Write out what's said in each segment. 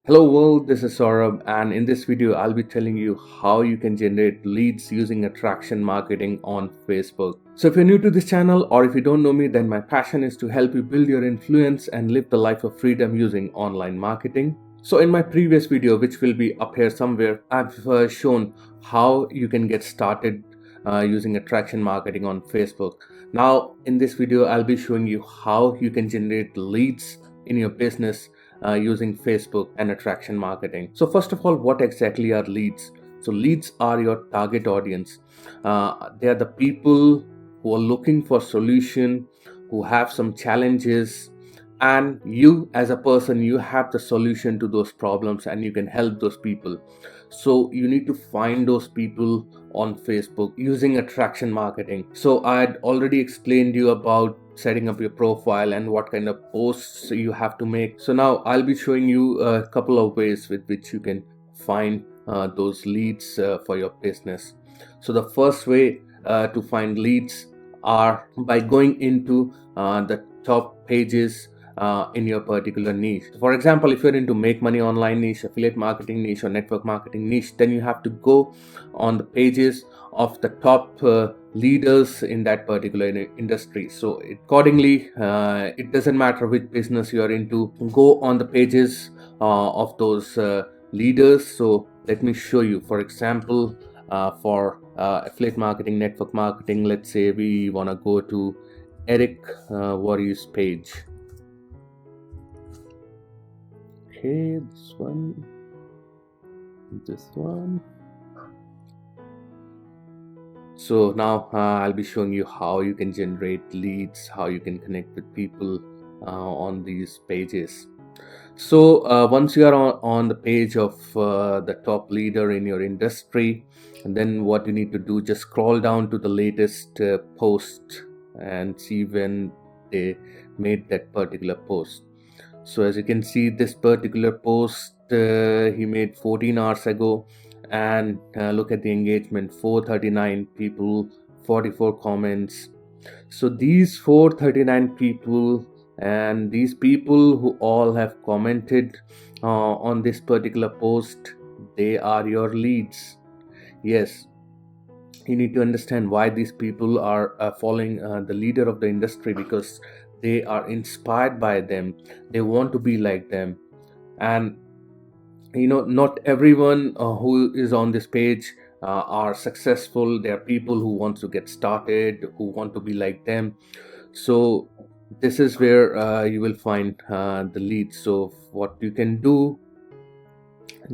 Hello world, this is Saurabh, and in this video I'll be telling you how you can generate leads using attraction marketing on Facebook. So if you're new to this channel or if you don't know me, then my passion is to help you build your influence and live the life of freedom using online marketing. So in my previous video, which will be up here somewhere, I've shown how you can get started using attraction marketing on Facebook. Now in this video I'll be showing you how you can generate leads in your business using Facebook and attraction marketing. So first of all, what exactly are leads? So leads are your target audience. They are the people who are looking for solution, who have some challenges, and you as a person, you have the solution to those problems and you can help those people. So you need to find those people on Facebook using attraction marketing. So I'd already explained you about setting up your profile and what kind of posts you have to make. So now I'll be showing you a couple of ways with which you can find those leads for your business. So the first way to find leads are by going into the top pages in your particular niche. For example, if you're into make money online niche, affiliate marketing niche, or network marketing niche, then you have to go on the pages of the top leaders in that particular industry. So accordingly, it doesn't matter which business you are into, go on the pages of those leaders. So let me show you. For example, for affiliate marketing, network marketing, let's say we want to go to Eric Worre's page. Okay, this one. So now I'll be showing you how you can generate leads, how you can connect with people on these pages. So once you are on the page of the top leader in your industry, and then what you need to do, just scroll down to the latest post and see when they made that particular post. So as you can see, this particular post he made 14 hours ago, and look at the engagement, 439 people, 44 comments. So these 439 people and these people who all have commented on this particular post, they are your leads. Yes, you need to understand why these people are following the leader of the industry, because they are inspired by them, they want to be like them. And not everyone who is on this page are successful. There are people who want to get started, who want to be like them. So this is where you will find the leads. So what you can do,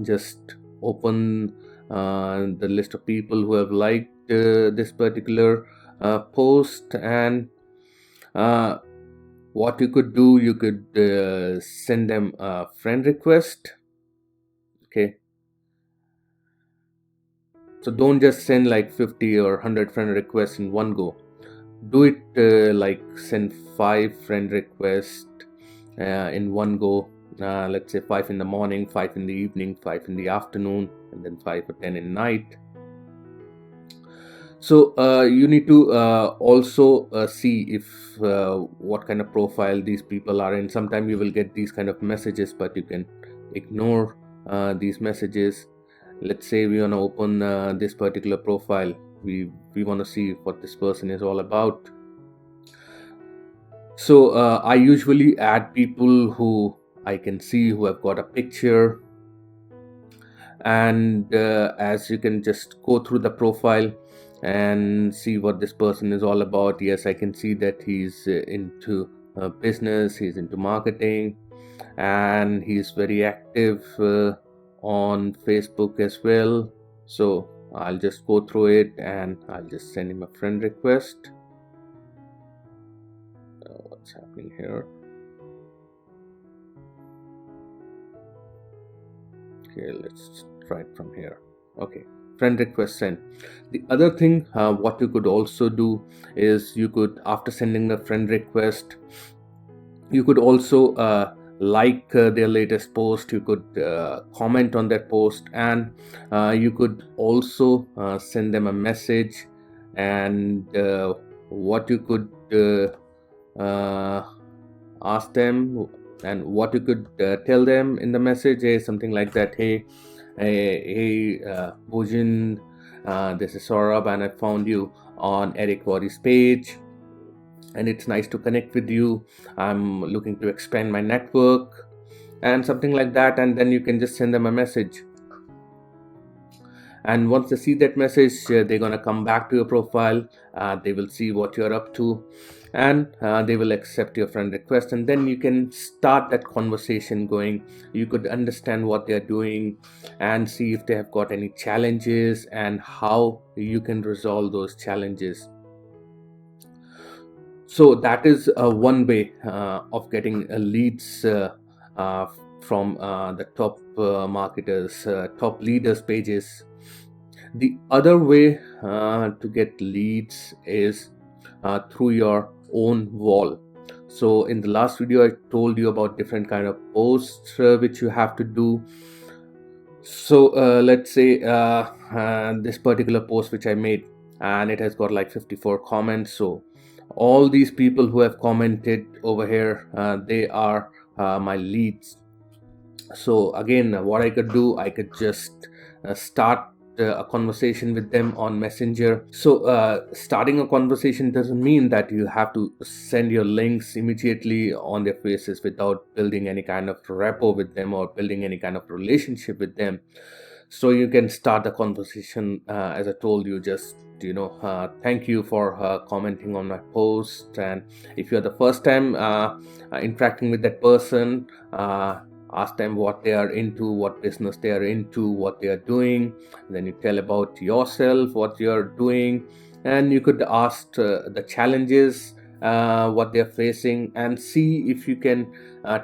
just open the list of people who have liked this particular post, and what you could do, you could send them a friend request. Okay, so don't just send like 50 or 100 friend requests in one go. Do it like send 5 friend requests in one go. Let's say 5 in the morning, 5 in the evening, 5 in the afternoon, and then 5 or 10 in night. So you need to also see if what kind of profile these people are in. Sometimes you will get these kind of messages, but you can ignore these messages. Let's say we want to open this particular profile. We want to see what this person is all about. So I usually add people who I can see who have got a picture, and as you can just go through the profile and see what this person is all about. Yes, I can see that he's into business, he's into marketing, and he's very active on Facebook as well. So I'll just go through it and I'll just send him a friend request. What's happening here? Okay, let's try it from here. Okay, friend request sent. The other thing what you could also do is, you could, after sending the friend request, you could also like their latest post. You could comment on that post, and you could also send them a message. And what you could ask them, And what you could tell them in the message is something like that: hey, Bhujan, this is Saurabh, and I found you on Eric Wari's page, and it's nice to connect with you. I'm looking to expand my network, and something like that. And then you can just send them a message, and once they see that message, they're gonna come back to your profile. They will see what you're up to, and they will accept your friend request, and then you can start that conversation going. You could understand what they're doing and see if they have got any challenges and how you can resolve those challenges. So that is one way of getting leads uh, from the top marketers, top leaders pages. The other way to get leads is through your own wall. So in the last video, I told you about different kind of posts which you have to do. So let's say this particular post which I made, and it has got like 54 comments. So all these people who have commented over here, they are my leads. So again, what I could do, I could just start a conversation with them on Messenger. So starting a conversation doesn't mean that you have to send your links immediately on their faces without building any kind of rapport with them or building any kind of relationship with them. So you can start the conversation as I told you, just thank you for commenting on my post. And if you're the first time interacting with that person, ask them what they are into, what business they are into, what they are doing. Then you tell about yourself, what you're doing, and you could ask the challenges what they're facing, and see if you can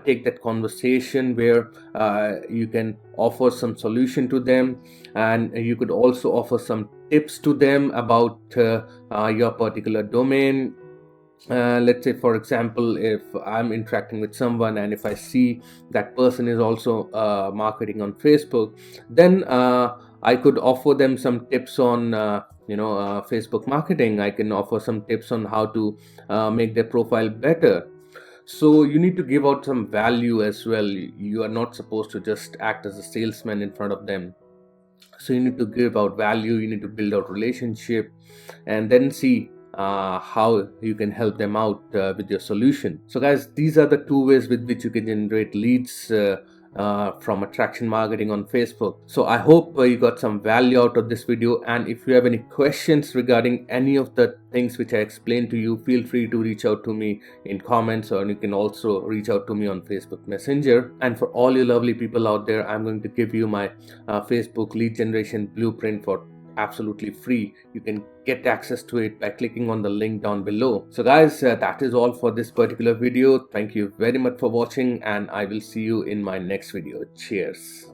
take that conversation where you can offer some solution to them, and you could also offer some tips to them about your particular domain. Let's say, for example, if I'm interacting with someone and if I see that person is also marketing on Facebook, then I could offer them some tips on Facebook marketing. I can offer some tips on how to make their profile better. So you need to give out some value as well. You are not supposed to just act as a salesman in front of them. So you need to give out value, you need to build out relationship, and then see how you can help them out with your solution. So guys, these are the two ways with which you can generate leads from attraction marketing on Facebook. So I hope you got some value out of this video, and if you have any questions regarding any of the things which I explained to you, feel free to reach out to me in comments, or you can also reach out to me on Facebook Messenger. And for all you lovely people out there, I'm going to give you my Facebook lead generation blueprint for absolutely free. You can get access to it by clicking on the link down below. So guys, that is all for this particular video. Thank you very much for watching, and I will see you in my next video. Cheers.